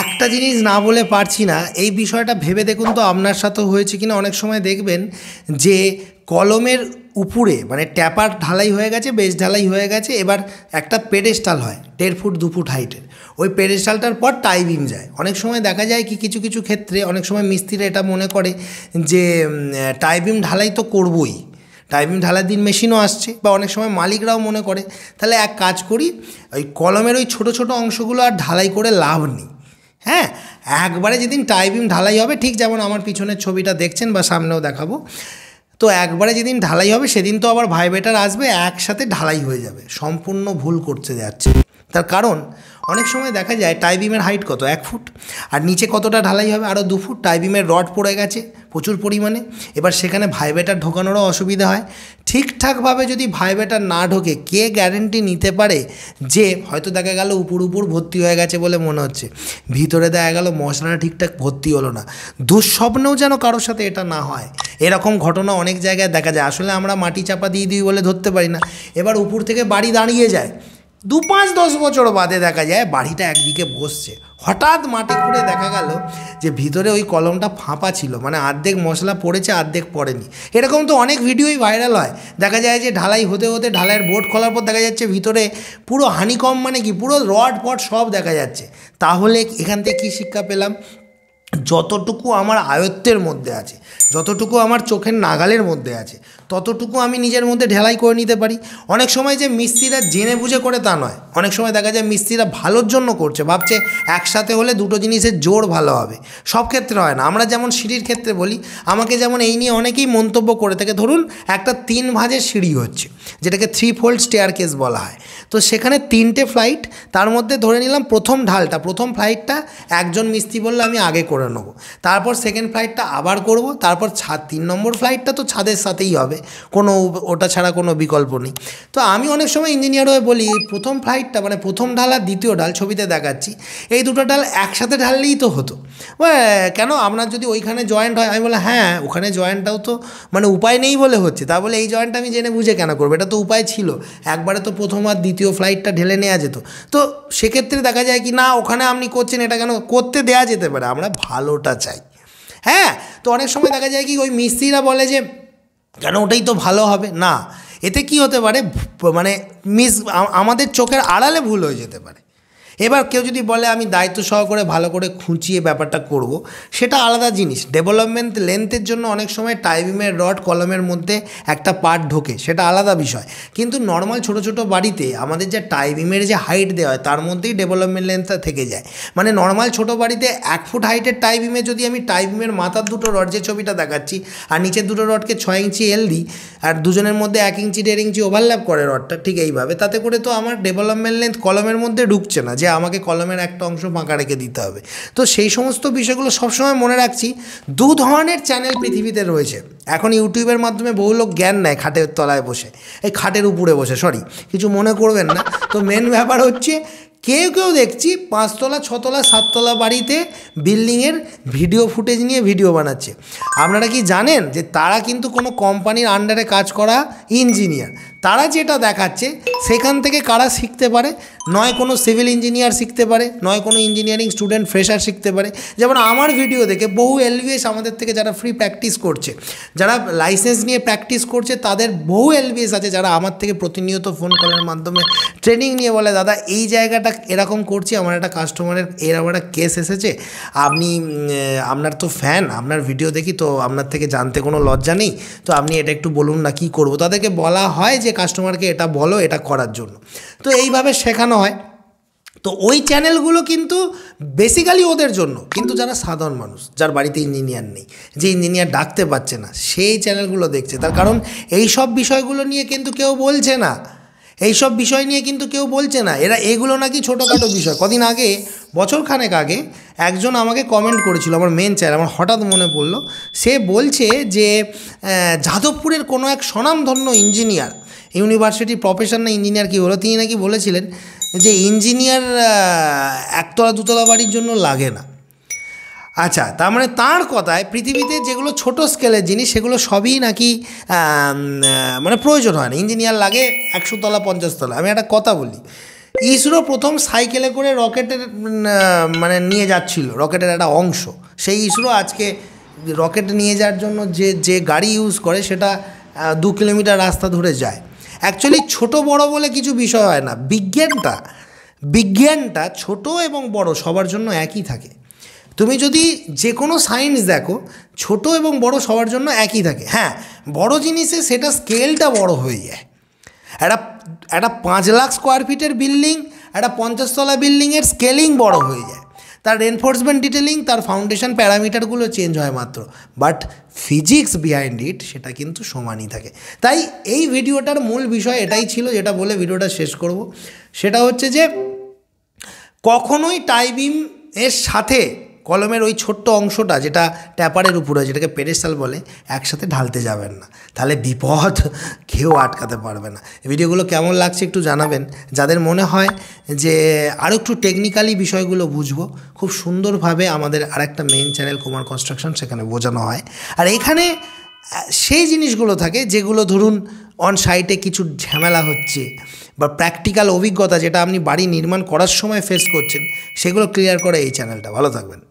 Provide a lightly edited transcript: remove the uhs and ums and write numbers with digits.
একটা জিনিস না বলে পারছি না, এই বিষয়টা ভেবে দেখুন তো আপনার সাথেও হয়েছে কিনা। অনেক সময় দেখবেন যে কলমের উপরে মানে ট্যাপার ঢালাই হয়ে গেছে, বেস ঢালাই হয়ে গেছে, এবার একটা পেডেস্টাল হয় 1.5 ফুট 2 ফুট হাইটের। ওই পেডেস্টালটার পর টাই বিম যায়। অনেক সময় দেখা যায় কি কিছু কিছু ক্ষেত্রে অনেক সময় মিস্ত্রিরা এটা মনে করে যে টাই বিম ঢালাই তো করবই, টাই বিম ঢালার দিন মেশিনও আসছে, বা অনেক সময় মালিকরাও মনে করে তাহলে এক কাজ করি, ওই কলমের ওই ছোটো ছোটো অংশগুলো আর ঢালাই করে লাভ নেই। হ্যাঁ, একবারে যেদিন টাই বিম ঢালাই হবে, ঠিক যেমন আমার পিছনের ছবিটা দেখছেন বা সামনেও দেখাবো, তো একবারে যেদিন ঢালাই হবে সেদিন তো আবার ভাইব্রেটার আসবে, একসাথে ঢালাই হয়ে যাবে। সম্পূর্ণ ভুল করতে যাচ্ছে। তার কারণ অনেক সময় দেখা যায় টাই বিমের হাইট কত 1 ফুট, আর নিচে কতটা ঢালাই হবে আরও 2 ফুট। টাই বিমের রড পড়ে গেছে প্রচুর পরিমাণে, এবার সেখানে ভাইব্রেটার ঢোকানোরও অসুবিধা হয়। ঠিকঠাকভাবে যদি ভাইব্রেটার না ঢোকে, কে গ্যারেন্টি নিতে পারে যে হয়তো দেখা গেল উপর ভর্তি হয়ে গেছে বলে মনে হচ্ছে, ভিতরে দেখা গেল মশলাটা ঠিকঠাক ভর্তি হলো না। দুঃস্বপ্নেও যেন কারোর সাথে এটা না হয়। এরকম ঘটনা অনেক জায়গায় দেখা যায়। আসলে আমরা মাটি চাপা দিয়ে দিই বলে ধরতে পারি না। এবার উপর থেকে বাড়ি দাঁড়িয়ে যায়, 2-5-10 বছর বাদে দেখা যায় বাড়িটা একদিকে বসছে। হঠাৎ মাটি খুঁড়ে দেখা গেল যে ভিতরে ওই কলমটা ফাঁপা ছিল, মানে অর্ধেক মশলা পড়েছে অর্ধেক পড়েনি। এরকম তো অনেক ভিডিওই ভাইরাল হয়। দেখা যায় যে ঢালাই হতে হতে ঢালাইয়ের বোর্ড খোলার পর দেখা যাচ্ছে ভিতরে পুরো হানিকম, মানে কি পুরো রড পট সব দেখা যাচ্ছে। তাহলে এখান থেকে কী শিক্ষা পেলাম? যতটুকু আমার আয়ত্তের মধ্যে আছে, যতটুকু আমার চোখের নাগালের মধ্যে আছে, ততটুকু আমি নিজের মধ্যে ঢালাই করে নিতে পারি। অনেক সময় যে মিস্ত্রিরা জেনে বুঝে করে তা নয়, অনেক সময় দেখা যায় মিস্ত্রিরা ভালোর জন্য করছে, ভাবছে একসাথে হলে দুটো জিনিসের জোর ভালো হবে। সব ক্ষেত্রে হয় না। আমরা যেমন সিঁড়ির ক্ষেত্রে বলি, আমাকে যেমন এই নিয়ে অনেকেই মন্তব্য করে থাকে, ধরুন একটা 3 ভাঁজের সিঁড়ি হচ্ছে, যেটাকে 3 ফোল্ড স্টেয়ারকেস বলা হয়। তো সেখানে 3টে ফ্লাইট, তার মধ্যে ধরে নিলাম প্রথম ফ্লাইটটা একজন মিস্ত্রি বললে আমি আগে করে নেবো, তারপর সেকেন্ড ফ্লাইটটা আবার করব, তারপর 3 নম্বর ফ্লাইটটা তো ছাদের সাথেই হবে, কোনো ওটা ছাড়া কোনো বিকল্প নেই। তো আমি অনেক সময় ইঞ্জিনিয়ার হয়ে বলি, এই প্রথম ফ্লাইটটা মানে প্রথম ঢাল আর দ্বিতীয় ঢাল, ছবিতে দেখাচ্ছি, এই দুটো ঢাল একসাথে ঢাললেই তো হতো। কেন আপনার যদি ওইখানে জয়েন্ট হয়? আমি বলি হ্যাঁ, ওখানে জয়েন্টটাও তো মানে উপায় নেই বলে হচ্ছে, তা বলে এই জয়েন্টটা আমি জেনে বুঝে কেন করবো? এটা তো উপায় ছিল, একবারে তো প্রথম আর দ্বিতীয় ফ্লাইটটা ঢেলে নেওয়া যেত। তো সেক্ষেত্রে দেখা যায় কি না, ওখানে আপনি করছেন, এটা কেন করতে দেওয়া যেতে পারে? আমরা ভালোটা চাই। হ্যাঁ, তো অনেক সময় দেখা যায় কি ওই মিস্ত্রিরা বলে যে কেন ওটাই তো ভালো হবে না। এতে কি হতে পারে, মানে আমাদের চোখের আড়ালে ভুল হয়ে যেতে পারে। এবার কেউ যদি বলে আমি দায়িত্ব সহকারে ভালো করে খুঁচিয়ে ব্যাপারটা করব, সেটা আলাদা জিনিস। ডেভেলপমেন্ট লেন্থের জন্য অনেক সময় টাই বিমের রড কলমের মধ্যে একটা পার্ট ঢোকে, সেটা আলাদা বিষয়। কিন্তু নর্মাল ছোটো ছোটো বাড়িতে আমাদের যে টাই বিমের যে হাইট দেওয়া হয়, তার মধ্যেই ডেভেলপমেন্ট লেন্থটা থেকে যায়। মানে নর্মাল ছোটো বাড়িতে 1 ফুট হাইটের টাই বিমে যদি আমি টাই বিমের মাথার দুটো রড, যে ছবিটা দেখাচ্ছি, আর নিচের দুটো রডকে 6 ইঞ্চি এল দিই, আর দুজনের মধ্যে 1 ইঞ্চি 1.5 ইঞ্চি ওভারল্যাপ করে রডটা, ঠিক এইভাবে, তাতে করে তো আমার ডেভেলপমেন্ট লেন্থ কলমের মধ্যে ঢুকছে না, যে আমাকে কলমের একটা অংশ ফাঁকা রেখে দিতে হবে। তো সেই সমস্ত বিষয়গুলো সবসময় মনে রাখছি। 2 ধরনের চ্যানেল পৃথিবীতে রয়েছে। এখন ইউটিউবের মাধ্যমে বহু লোক জ্ঞান নেয় খাটের তলায় বসে, এই খাটের উপরে বসে, সরি কিছু মনে করবেন না। তো মেন ব্যাপার হচ্ছে, কেউ দেখছি 5 তলা 6 তলা 7 তলা বাড়িতে বিল্ডিংয়ের ভিডিও ফুটেজ নিয়ে ভিডিও বানাচ্ছে। আপনারা কি জানেন যে তারা কিন্তু কোনো কোম্পানির আন্ডারে কাজ করা ইঞ্জিনিয়ার? তারা যেটা দেখাচ্ছে সেখান থেকে কারা শিখতে পারে? নয় কোনো সিভিল ইঞ্জিনিয়ার শিখতে পারে, নয় কোনো ইঞ্জিনিয়ারিং স্টুডেন্ট ফ্রেশার শিখতে পারে। যেমন আমার ভিডিও দেখে বহু এলবিএস আমাদের থেকে যারা ফ্রি প্র্যাকটিস করছে, যারা লাইসেন্স নিয়ে প্র্যাকটিস করছে, তাদের বহু এলবিএস আছে যারা আমার থেকে প্রতিনিয়ত ফোন কলের মাধ্যমে ট্রেনিং নিয়ে বলে, দাদা এই জায়গাটা এরকম করছি, আমার একটা কাস্টমারের এরকম একটা কেস এসেছে, আপনার তো ফ্যান, আপনার ভিডিও দেখি, তো আপনার থেকে জানতে কোনো লজ্জা নেই, তো আপনি এটা একটু বলুন না, কী করবো? তাদেরকে বলা হয় যে কাস্টমারকে এটা বলো, এটা করার জন্য। তো এইভাবে শেখানো হয়। তো ওই চ্যানেলগুলো কিন্তু বেসিক্যালি ওদের জন্য, কিন্তু যারা সাধারণ মানুষ, যার বাড়িতে ইঞ্জিনিয়ার নেই, যে ইঞ্জিনিয়ার ডাকতে পারছে না, সেই চ্যানেলগুলো দেখছে। তার কারণ এই সব বিষয়গুলো নিয়ে কিন্তু কেউ বলছে না, এইসব বিষয় নিয়ে কিন্তু কেউ বলছে না। এগুলো নাকি ছোটোখাটো বিষয়। কদিন আগে, বছরখানেক আগে, একজন আমাকে কমেন্ট করেছিল আমার মেন চ্যানেল, আমার হঠাৎ মনে পড়লো। সে বলছে যে যাদবপুরের কোনো এক স্বনামধন্য ইঞ্জিনিয়ার, ইউনিভার্সিটি প্রফেসর না ইঞ্জিনিয়ার কী হলো, তিনি নাকি বলেছিলেন যে ইঞ্জিনিয়ার 1 তলা 2 তলা বাড়ির জন্য লাগে না। আচ্ছা, তার মানে তাঁর কথায় পৃথিবীতে যেগুলো ছোটো স্কেলের জিনিস, সেগুলো সবই নাকি মানে প্রয়োজন হয় না। ইঞ্জিনিয়ার লাগে 100 তলা 50 তলা। আমি একটা কথা বলি, ইসরো প্রথম সাইকেলে করে রকেটের মানে নিয়ে যাচ্ছিল, রকেটের একটা অংশ। সেই ইসরো আজকে রকেট নিয়ে যাওয়ার জন্য যে যে গাড়ি ইউজ করে সেটা 2 কিলোমিটার রাস্তা ধরে যায়। অ্যাকচুয়ালি ছোট বড় বলে কিছু বিষয় হয় না, বিজ্ঞানটা ছোট এবং বড় সবার জন্য একই থাকে। তুমি যদি যে কোনো সায়েন্স দেখো, ছোট এবং বড় সবার জন্য একই থাকে। হ্যাঁ, বড় জিনিসে সেটা স্কেলটা বড় হয়ে যায়। একটা 5 লাখ স্কোয়ার ফিটের বিল্ডিং, একটা 50 তলা বিল্ডিংয়ের স্কেলিং বড় হয়ে যায়, তার রেনফোর্সমেন্ট ডিটেলিং, তার ফাউন্ডেশন প্যারামিটারগুলো চেঞ্জ হয় মাত্র, বাট ফিজিক্স বিহাইন্ড ইট সেটা কিন্তু সমানই থাকে। তাই এই ভিডিওটার মূল বিষয় এটাই ছিল, যেটা বলে ভিডিওটা শেষ করব। সেটা হচ্ছে যে কখনোই টাই বিম এর সাথে কলমের ওই ছোট্ট অংশটা যেটা ট্যাপারের উপরে, যেটাকে পেডেস্টাল বলে, একসাথে ঢালতে যাবেন না, তাহলে বিপদ কেউ আটকাতে পারবে না। ভিডিওগুলো কেমন লাগছে একটু জানাবেন। যাদের মনে হয় যে আরও একটু টেকনিক্যালি বিষয়গুলো বুঝবো, খুব সুন্দরভাবে আমাদের আরেকটা মেইন চ্যানেল কুমার কনস্ট্রাকশন, সেখানে বোঝানো হয়। আর এখানে সেই জিনিসগুলো থাকে যেগুলো ধরুন অন সাইটে কিছু ঝামেলা হচ্ছে বা প্র্যাকটিক্যাল অভিজ্ঞতা যেটা আপনি বাড়ি নির্মাণ করার সময় ফেস করছেন, সেগুলো ক্লিয়ার করে এই চ্যানেলটা। ভালো থাকবেন।